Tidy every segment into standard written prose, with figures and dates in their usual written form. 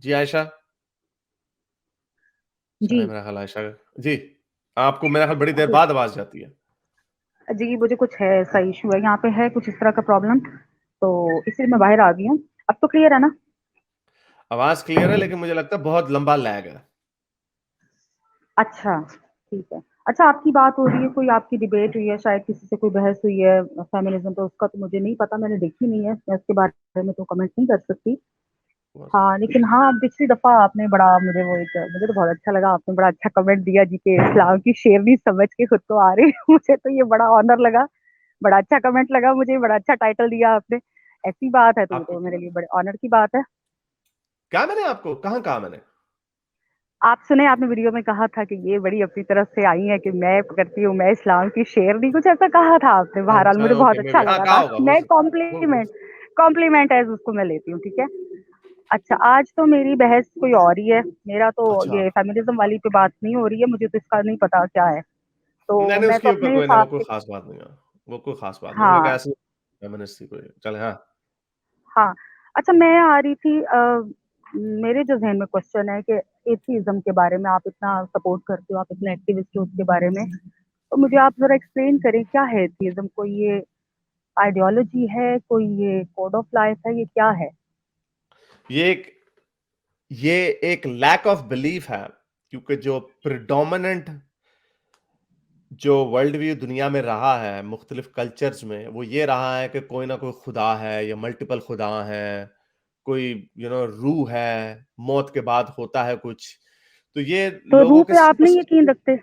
जी, आयशा? चले जी। मेरा ख़्याल आयशा जी, आपको मेरा ख़्याल बड़ी देर जी। बाद आवाज़ जाती है। जी, मुझे कुछ है ऐसा इश्यू है, यहाँ पे है कुछ इस तरह का प्रॉब्लम, तो इसलिए मैं बाहर आ गई हूँ। अब तो क्लियर है ना? आवाज़ क्लियर है लेकिन मुझे लगता है बहुत लंबा लैग है। अच्छा, ठीक है। अच्छा आपकी बात हो रही है, कोई आपकी डिबेट हुई है, शायद किसी से कोई बहस हुई है फेमिनिज़्म पे, उसका तो मुझे नहीं पता, मैंने देखी नहीं है, मैं उसके बारे में तो कमेंट नहीं कर सकती। हाँ, लेकिन हाँ, पिछली दफ़ा आपने बड़ा मुझे तो बहुत अच्छा लगा, आपने बड़ा अच्छा कमेंट दिया जी के इस्लाम की शेरनी समझ के खुद को आ रही हूँ, मुझे तो ये बड़ा ऑनर लगा, बड़ा अच्छा कमेंट लगा मुझे, बड़ा अच्छा टाइटल दिया आपने। ऐसी बात है तो ये आपको तो क्या मेरे लगा? लिए बड़े ऑनर की बात है। क्या मैंने आपको? कहाँ कहा मैंने? आप सुने आपने वीडियो में कहा था कि ये बड़ी अपनी तरफ से आई हैं कि मैं करती हूँ, मैं इस्लाम की शेरनी, कुछ ऐसा कहा था आपने, बहरहाल अच्छा, मुझे बहुत ओके मे अच्छा बी हाँ, लगा कहा था। होगा, हो मैं सकता है। हो कॉम्प्लीमेंट कॉम्प्लीमेंट एज़ उसको मैं लेती हूँ, ठीक है? अच्छा, आज तो मेरी बहस कोई और ही है, मेरा तो अच्छा, ये फेमिनिज़्म वाली पे बात नहीं हो रही है, मुझे तो इसका नहीं पता क्या है। नहीं, तो नहीं मैं तो उसके ऊपर अपने कोई नहीं, वो हिसाब कोई से ख़ास बात नहीं है। वो कोई ख़ास बात नहीं, वो एक हाँ, ऐसी फेमिनिस्ट थी कोई। चलें हाँ। हाँ। अच्छा मैं आ रही थी मेरे जो ज़हन में क्वेश्चन है कि एथिइज़्म के बारे में आप इतना सपोर्ट करते हो, आप इतने एक्टिविस्ट हो उसके बारे में, तो मुझे आप ज़रा एक्सप्लेन करें क्या है एथिइज़्म? कोई ये आइडियोलॉजी है, कोई ये कोड ऑफ लाइफ है, ये क्या है? ये एक ये एक लैक ऑफ बिलीफ है, क्योंकि जो प्रेडोमिनेंट जो वर्ल्ड व्यू दुनिया में रहा है, मुख्तलिफ कल्चर्स में, वो ये रहा है कि कोई ना कोई खुदा है या मल्टीपल खुदा हैं, कोई रूह है, मौत के बाद होता है कुछ। तो ये तो लोगों रूह के पे आप नहीं यकीन रखते?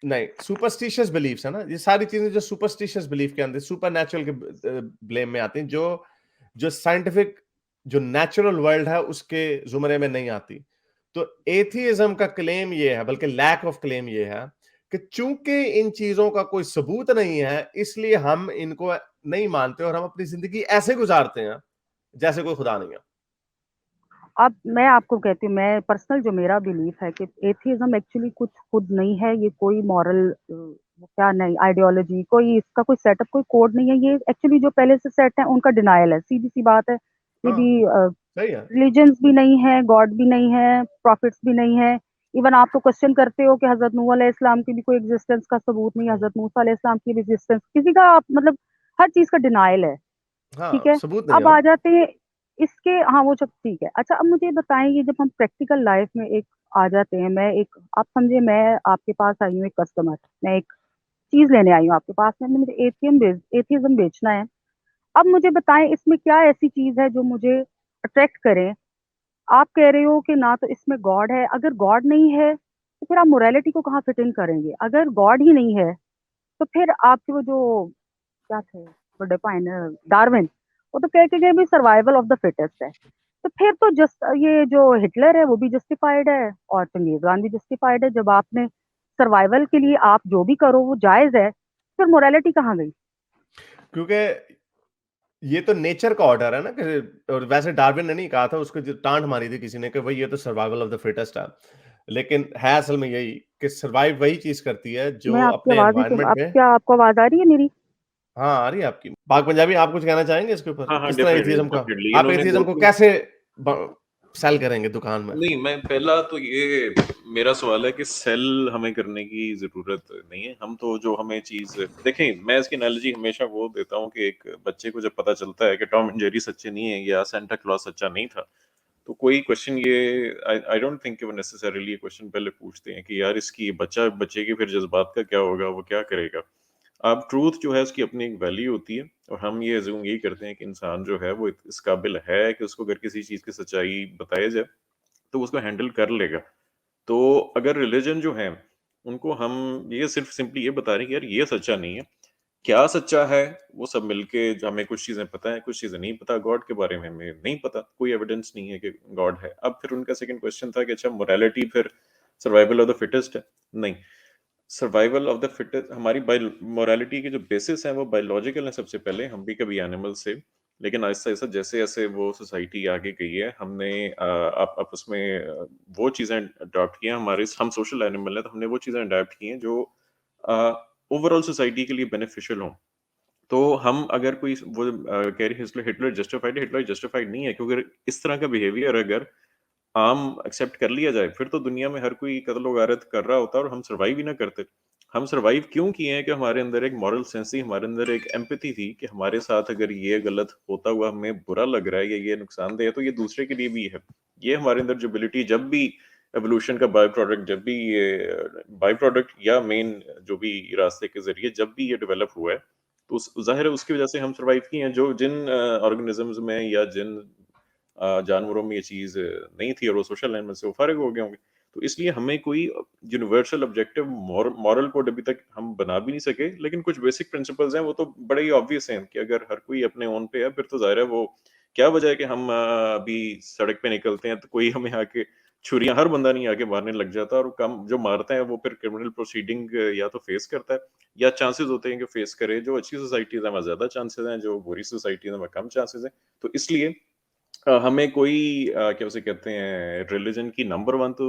नहीं, सुपरस्टिशियस बिलीफ्स है ना, ये सारी चीज़ें जो सुपरस्टिशियस बिलीफ के अंदर सुपरनैचुरल के ब्लेम में आती हैं, जो साइंटिफिक जो नेचुरल वर्ल्ड है उसके ज़ुमरे में नहीं आती। तो एथिइज़्म का क्लेम ये है, बल्कि लैक ऑफ क्लेम ये है कि चूंकि इन चीज़ों का कोई सबूत नहीं है, इसलिए हम इनको नहीं मानते और हम अपनी ज़िंदगी ऐसे गुज़ारते हैं, जैसे कोई खुदा नहीं है। अब मैं आपको कहती हूँ, मैं पर्सनल जो मेरा बिलीफ है कि एथिइज़्म एक्चुअली कुछ खुद नहीं है, ये कोई मॉरल क्या नहीं आइडियोलॉजी, कोई इसका कोई सेटअप, कोई कोड नहीं है, ये एक्चुअली जो पहले से सेट है उनका डिनायल है, सीधी-सी बात है। ये हाँ, भी सही है। रिलिजन्स भी नहीं है, गॉड भी नहीं है, प्रॉफिट्स भी नहीं है। इवन आप तो क्वेश्चन करते हो कि हज़रत नूह अलैहिस्सलाम की भी कोई एक्जिस्टेंस का सबूत नहीं है, हाँ, हज़रत मूसा अलैहिस्सलाम की भी एक्जिस्टेंस किसी का आप मतलब हर चीज़ का डिनायल है। ठीक हाँ, है? सबूत नहीं है अब ना। आ जाते हैं इसके हाँ, वो सब ठीक है। अच्छा अब मुझे बताएँ जब हम प्रैक्टिकल लाइफ़ में एक आ जाते हैं, मैं एक आप समझिए मैं आपके पास आई हूँ एक कस्टमर, मैं एक चीज़ लेने आई हूँ आपके पास में, मुझे एथिइज़्म बेचना है। अब मुझे बताएँ इसमें क्या ऐसी चीज़ है जो मुझे अट्रैक्ट करे? आप कह रहे हो कि ना तो इसमें गॉड है, अगर गॉड नहीं है, तो फिर आप मोरालिटी को कहाँ फिट इन करेंगे? अगर गॉड ही नहीं है, तो फिर आपके वो जो क्या थे बड़े पायनियर डार्विन, वो तो कह के गए भी सर्वाइवल ऑफ द फिटेस्ट है। तो फिर तो जस्ट ये जो हिटलर है वो भी जस्टिफाइड है और चंगेज़ खान भी जस्टिफाइड है। जब आपने सर्वाइवल के लिए आप जो भी करो वो जायज़ है, फिर मोरालिटी कहाँ गई? क्योंकि ये तो नेचर का ऑर्डर है ना कि और वैसे डार्विन ने नहीं कहा था, उसको जो टाँट मारी थी किसी ने कि भई ये तो सर्वाइवल ऑफ द फिटेस्ट है। लेकिन है असल में यही कि सर्वाइव वही चीज़ करती है जो मैं आपकी अपने आवाज़ नहीं सुन एनवायरनमेंट अब में क्या आपको आवाज़ आ रही है मेरी? हाँ, आ रही है आपकी। पाक पंजाबी आप कुछ कहना चाहेंगे इसके ऊपर? हाँ, हाँ, किस तरह डेफ़िनिटली, एथियज़्म का डेफ़िनिटली आप इन्होंने एथियज़्म को 2-3 कैसे ब सेल करेंगे दुकान में? नहीं, मैं पहला तो ये मेरा सवाल है कि सेल हमें करने की ज़रूरत नहीं है। हम तो जो हमें चीज़ देखें, मैं इसकी एनालॉजी हमेशा वो देता हूँ कि एक बच्चे को जब पता चलता है कि टॉम एंड जेरी सच्चे नहीं है या सांता क्लॉज सच्चा नहीं था, तो कोई क्वेश्चन ये आई आई डोंट थिंक कि वो नेसेसरीली ये क्वेश्चन पहले पूछते हैं कि यार इसकी बच्चे के फिर जज़्बात का क्या होगा, वो क्या करेगा? अब ट्रूथ जो है उसकी अपनी एक वैल्यू होती है और हम ये अज़्यूम यही करते हैं कि इंसान जो है वो इस काबिल है कि उसको अगर किसी चीज़ की सच्चाई बताया जाए, तो उसको हैंडल कर लेगा। तो अगर रिलिजन जो है, उनको हम ये सिर्फ़ सिंपली ये बता रहे हैं कि यार ये सच्चा नहीं है। क्या सच्चा है, वो सब मिलके जो हमें कुछ चीज़ें पता हैं, कुछ चीज़ें नहीं पता। गॉड के बारे में हमें नहीं पता, कोई एविडेंस नहीं है कि गॉड है। अब फिर उनका सेकंड क्वेश्चन था कि अच्छा मोरालिटी फिर सर्वाइवल ऑफ द फिटेस्ट है? नहीं, सर्वाइवल ऑफ द फिटेस्ट हमारी बायो मोरालिटी की जो बेसिस है वो बायोलॉजिकल है सबसे पहले, हम भी कभी एनिमल से, लेकिन आहिस्ता-आहिस्ता जैसे-जैसे वो सोसाइटी आगे गई है, हमने आपस में वो चीज़ें अडॉप्ट की हैं, हमारे हम सोशल एनिमल हैं, तो हमने वो चीज़ें अडॉप्ट की हैं जो अ, ओवरऑल सोसाइटी के लिए बेनिफिशियल हों। तो हम अगर कोई वो कह रही हिटलर हिटलर जस्टिफाइड है, हिटलर जस्टिफाइड नहीं है क्योंकि इस तरह का बिहेवियर अगर आम एक्सेप्ट कर लिया जाए, फिर तो दुनिया में हर कोई कत्ल व गारत कर रहा होता और हम सर्वाइव ही ना करते। हम सर्वाइव क्यों किए हैं कि हमारे अंदर एक मॉरल सेंस थी, हमारे अंदर एक एम्पैथी थी कि हमारे साथ अगर ये गलत होता हुआ हमें बुरा लग रहा है या ये नुकसानदेह है, तो ये दूसरे के लिए भी है। ये हमारे अंदर जो एबिलिटी, जब भी एवोल्यूशन का बाय प्रोडक्ट, जब भी ये बाय प्रोडक्ट या मेन जो भी रास्ते के ज़रिए जब भी ये डेवलप हुआ है, तो उस ज़ाहिर है उसकी वजह से हम सर्वाइव किए हैं। जो जिन ऑर्गेनिज़म्स में या जिन जानवरों में ये चीज़ नहीं थी और वो सोशल एनिमल से वो फारिग हो गए होंगे। तो इसलिए हमें कोई यूनिवर्सल ऑब्जेक्टिव मॉरल कोड अभी तक हम बना भी नहीं सके, लेकिन कुछ बेसिक प्रिंसिपल्स हैं, वो तो बड़े ही ऑब्वियस हैं कि अगर हर कोई अपने ओन पे है, फिर तो ज़ाहिर है वो क्या वजह है कि हम अभी सड़क पे निकलते हैं तो कोई हमें आके छुरियाँ, हर बंदा नहीं आके मारने लग जाता, और कम जो मारता है वो फिर क्रिमिनल प्रोसीडिंग या तो फेस करता है या चांसेस होते हैं कि फेस करे। जो अच्छी सोसाइटीज़ है वहाँ ज़्यादा चांसेस हैं, जो बुरी सोसाइटीज़ है वहाँ कम चांसेस हैं। तो इसलिए हमें कोई क्या उसे कहते हैं, रिलीजन की नंबर 1 तो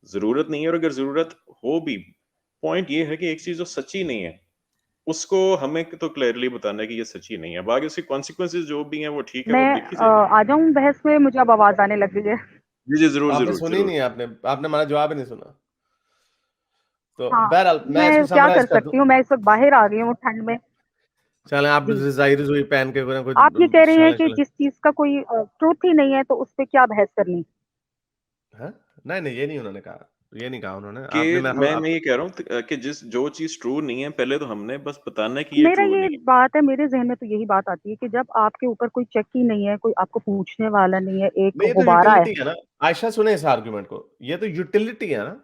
ज़रूरत नहीं है, और अगर ज़रूरत हो भी, पॉइंट ये है कि एक चीज़ जो सच्ची नहीं है, उसको हमें तो क्लियरली बताना है कि ये सच्ची नहीं है। बाकी उसके कॉन्सिक्वेंसेस जो भी हैं वो ठीक है, वो मैं देखी जाएगी। आ जाऊँ बहस में? मुझे अब आवाज़ आने लग गई है। जी, जी, ज़रूर, आपने ज़रूर, सुनी ज़रूर। नहीं, आपने आपने हमारा जवाब ही नहीं सुना। तो हाँ, बहरहाल मैं इसको मैं क्या कर समराइज कर दूं। सकती हूँ? मैं इस वक़्त बाहर आ गई हूँ ठंड में। चलें, आप जी। रज़ाई रज़ूई पहन के कोई आप ये कह रहे हैं चलें कि चलें। जिस चीज़ का कोई ट्रुथ ही नहीं है, तो उस पे क्या बहस करनी? हाँ, नहीं नहीं, ये नहीं उन्होंने कहा, ये नहीं कहा उन्होंने। कि आपने मेरा ख्याल मैं आप ये कह रहा हूँ कि जिस जो चीज़ ट्रू नहीं है, पहले तो हमने बस बताना है कि ये मेरा ट्रू ये नहीं है। बात है, मेरे ज़हन में तो यही बात आती है कि जब आपके ऊपर कोई चेक ही नहीं है, कोई आपको पूछने वाला नहीं है, एक नहीं, ये तो गुब्बारा है। यूटिलिटी है ना। आयशा सुने इस आर्गुमेंट को, ये तो यूटिलिटी है ना।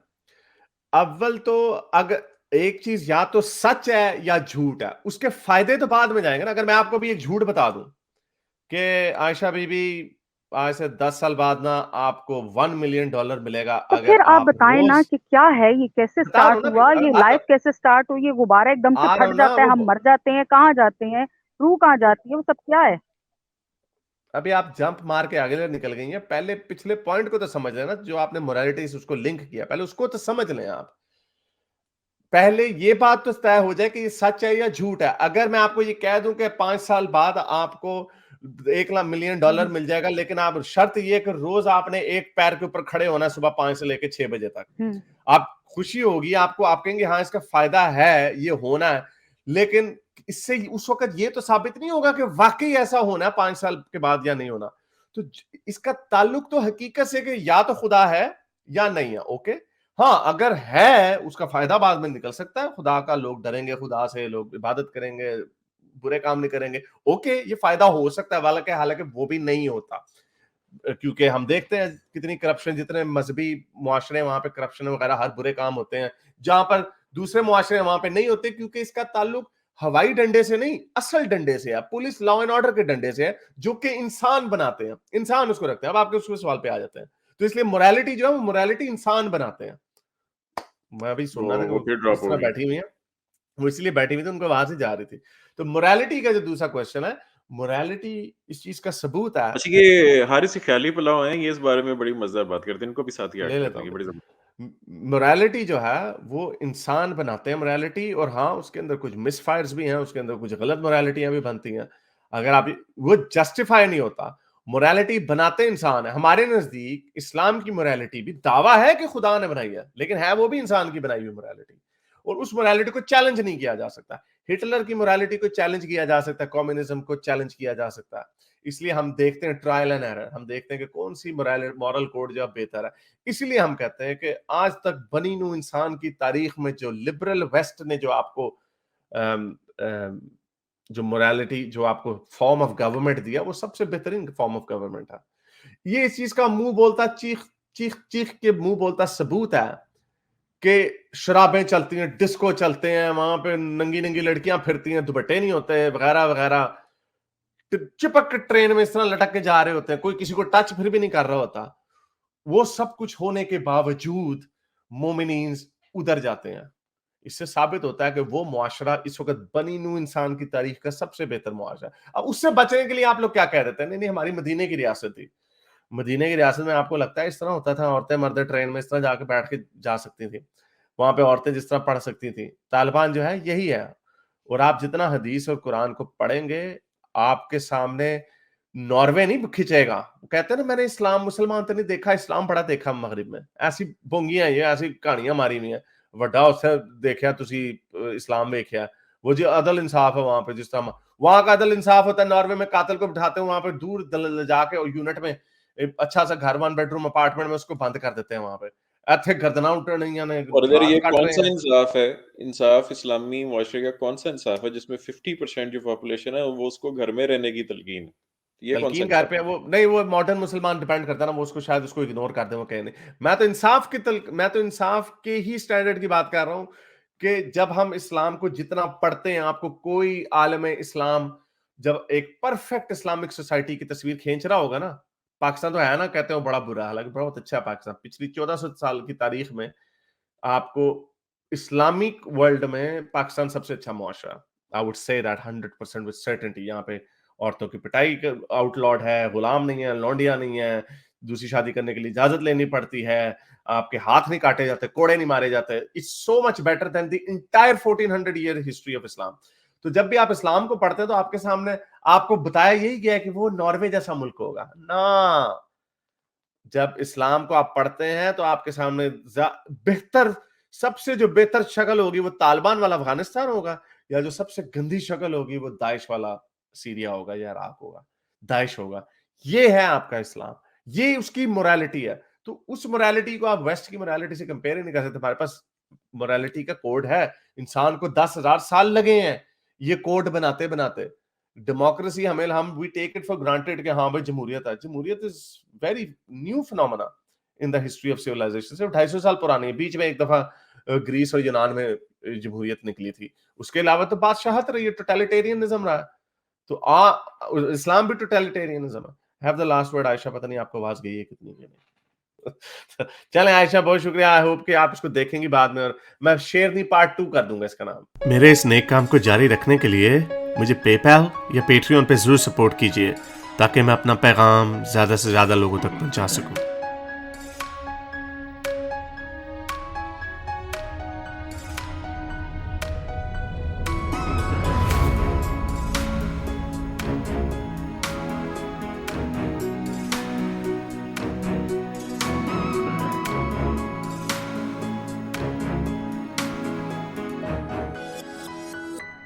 अव्वल तो अगर एक चीज या तो सच है या झूठ है, उसके फायदे तो बाद में जाएंगे ना। अगर मैं आपको भी एक झूठ बता दूं कि आयशा बीबी आज से 10 साल बाद ना आपको $1 मिलियन मिलेगा तो अगर फिर आप आप बताएँ ना रोज। कि क्या है ये? कैसे बता रहा हूं स्टार्ट ना हुआ? ये अभी, लाइफ़ कैसे स्टार्ट हुई? ये गुब्बारा एकदम से आ रहा फट हूं ना जाता है, वो। हम मर जाते हैं, कहाँ जाते हैं? रूह कहाँ जाती है? वो सब क्या है? अभी आप जंप मार के आगे निकल गई हैं। पहले पिछले पॉइंट को तो समझ लेना, जो आपने मोरालिटी से उसको लिंक किया, पहले उसको तो समझ लें आप। पहले ये बात तो तय हो जाए कि ये सच है या झूठ है। अगर मैं आपको ये कह दूं कि 5 साल बाद आपको $1 मिलियन मिल जाएगा, लेकिन आप शर्त ये कि रोज आपने एक पैर के ऊपर खड़े होना है सुबह 5 से लेकर 6 बजे तक। हुँ। आप खुशी होगी आपको, आप कहेंगे हाँ इसका फायदा है, ये होना है। लेकिन इससे उस वक्त ये तो साबित नहीं होगा कि वाकई ऐसा होना है 5 साल के बाद या नहीं होना। तो इसका ताल्लुक तो हकीकत से कि या तो खुदा है या नहीं है। ओके, हाँ अगर है उसका फायदा बाद में निकल सकता है। खुदा का, लोग डरेंगे खुदा से, लोग इबादत करेंगे, बुरे काम नहीं करेंगे। ओके, ये फायदा हो सकता है, हालांकि हालांकि वो भी नहीं होता, क्योंकि हम देखते हैं कितनी करप्शन, जितने मजहबी मुआशरे वहां पे करप्शन वगैरह हर बुरे काम होते हैं, जहां पर दूसरे मुआशरे वहां पे नहीं होते, क्योंकि इसका ताल्लुक हवाई डंडे से नहीं, असल डंडे से है, पुलिस लॉ एंड ऑर्डर के डंडे से है, जो कि इंसान बनाते हैं, इंसान उसको रखते हैं। अब आपके उसके सवाल पे आ जाते हैं। तो इसलिए मोरालिटी जो है वो मोरालिटी इंसान बनाते हैं। मैं अभी सुन रहा था कि वो वो फिर ड्रॉप किस हो तरह गई। बैठी हुई है, वो इसलिए बैठी हुई थी, उनको वहां से जा रही थी। तो मोरालिटी का जो दूसरा क्वेश्चन है, मोरालिटी इस चीज का सबूत है। अच्छा, ये हारिस ख्याली पुलाव हैं, ये इस बारे में बड़ी मज़ेदार बात करते हैं, इनको भी साथ ही ऐड ले कर लेता देंगे, हूं बड़ी ज़बरदस्त। मोरालिटी जो है वो इंसान बनाते हैं मोरालिटी, और हाँ उसके अंदर कुछ मिसफायर्स भी हैं, उसके अंदर कुछ गलत मोरालिटियां भी बनती हैं। अगर आप वो जस्टिफाई नहीं होता, मोरालिटी बनाते इंसान है। हमारे नजदीक इस्लाम की मोरालिटी भी दावा है कि खुदा ने बनाई है, लेकिन है वो भी इंसान की बनाई हुई मोरालिटी, और उस मोरालिटी को चैलेंज नहीं किया जा सकता। हिटलर की मोरालिटी को चैलेंज किया जा सकता है, कम्युनिज्म को चैलेंज किया जा सकता है। इसलिए हम देखते हैं ट्रायल एंड एरर, हम देखते हैं कि कौन सी मॉरल कोड जो बेहतर है। इसीलिए हम कहते हैं कि आज तक बनी नू इंसान की तारीख में जो लिबरल वेस्ट ने जो आपको अम, अम, जो मोरालिटी, जो आपको फॉर्म ऑफ गवर्नमेंट दिया, वो सबसे बेहतरीन फॉर्म ऑफ गवर्नमेंट है। ये इस चीज का मुंह बोलता, चीख चीख चीख के मुंह बोलता सबूत है कि शराबें चलती हैं, डिस्को चलते हैं, वहां पे नंगी नंगी लड़कियां फिरती हैं, दुपट्टे नहीं होते वगैरह वगैरह, चिपक के ट्रेन में इस तरह लटक के जा रहे होते हैं, कोई किसी को टच फिर भी नहीं कर रहा होता। वो सब कुछ होने के बावजूद मोमिनीन्स उधर जाते हैं। इससे साबित होता है कि वो मुआशरा इस वक्त बनी नू इंसान की तारीख का सबसे बेहतर मुआशरा है। अब उससे बचने के लिए आप लोग क्या कह देते हैं, नहीं नहीं हमारी मदीने की रियासत थी, मदीने की रियासत में आपको लगता है इस तरह होता था, औरतें मर्द ट्रेन में इस तरह जाके बैठ के जा सकती थी, वहां पे औरतें जिस तरह पढ़ सकती थी। तालिबान जो है यही है। और आप जितना हदीस और कुरान को पढ़ेंगे, आपके सामने नॉर्वे नहीं खिंचेगा। वो कहते हैं ना, मैंने इस्लाम मुसलमान तो नहीं देखा, इस्लाम बड़ा देखा मगरिब में। ऐसी बोंगियां ये ऐसी कहानियां मारी हुई हैं, ਵੱਡਾ ਉੱਥੇ देखा ਤੁਸੀਂ इस्लाम देखा, वो जो अदल इंसाफ है वहां पे, जिस तरह वहां का अदल इंसाफ होता है, नॉर्वे में कातिल को बिठाते हैं वहां पे दूर जाके और यूनिट में एक अच्छा सा घर 1 बेडरूम अपार्टमेंट में उसको बंद कर देते हैं वहां पे। इतने गर्दना उठनियां ने और अगर ये काट कौन रहे सा हैं। इंसाफ है, इंसाफ इस्लामी मुआशरे का कौन सा इंसाफ है जिसमें 50% जो पॉपुलेशन है वो उसको घर में रहने की तलकीन, ये कौन सा तलकीन घर इंसाफ पे है? वो नहीं, वो मॉडर्न मुसलमान डिपेंड करता है ना, वो उसको शायद उसको इग्नोर कर दे, वो कहे नहीं। मैं तो इंसाफ के ही स्टैंडर्ड की बात कर रहा हूं कि जब हम इस्लाम को जितना पढ़ते हैं, आपको कोई आलम इस्लाम जब एक परफेक्ट इस्लामिक सोसाइटी की तस्वीर खींच रहा होगा ना, पाकिस्तान तो है ना, कहते हैं बड़ा बुरा, हालांकि बहुत अच्छा है पाकिस्तान। पिछली 1400 साल की तारीख में आपको इस्लामिक वर्ल्ड में पाकिस्तान सबसे अच्छा मुआशरा, I would say that 100% with certainty. यहाँ पे औरतों की पिटाई आउटलॉड है, गुलाम नहीं है, लौंडिया नहीं है, दूसरी शादी करने के लिए इजाजत लेनी पड़ती है, आपके हाथ नहीं काटे जाते, कोड़े नहीं मारे जाते। It's so much better than the entire 1400 year history of Islam. तो जब भी आप इस्लाम को पढ़ते हैं तो आपके सामने आपको बताया यही गया है कि वो नॉर्वे जैसा मुल्क होगा ना। जब इस्लाम को आप पढ़ते हैं तो आपके सामने बेहतर, सबसे जो बेहतर शक्ल होगी वो तालिबान वाला अफगानिस्तान होगा, या जो सबसे गंदी शक्ल होगी वो दाइश वाला सीरिया होगा या इराक होगा, दाइश होगा। ये है आपका इस्लाम, ये उसकी मोरालिटी है। तो उस मोरालिटी को आप वेस्ट की मोरालिटी से कंपेयर ही नहीं कर सकते। हमारे पास मोरालिटी का कोड है, इंसान को 10,000 साल लगे हैं ये कोड बनाते बनाते। डेमोक्रेसी हम we take it for granted कि हाँ भाई जमहूरियत है। जमहूरियत is very new phenomena in the history of civilization. सिर्फ 250 साल पुरानी है। बीच में एक दफा ग्रीस और यूनान में जमहूरियत निकली थी, उसके अलावा तो बादशाहत रही है, टोटलिटेरियनिज्म रहा है। तो इस्लाम भी टोटलिटेरियनिज्म है। Have the last word Ayesha, पता नहीं आपको आवाज गई है कितनी की नहीं। चलें आयशा, बहुत शुक्रिया। आई होप कि आप इसको देखेंगी बाद में, और मैं शेरनी पार्ट 2 कर दूंगा इसका नाम। मेरे इस नेक काम को जारी रखने के लिए मुझे पेपैल या पेट्रियन पे जरूर सपोर्ट कीजिए, ताकि मैं अपना पैगाम ज्यादा से ज्यादा लोगों तक पहुंचा सकूं।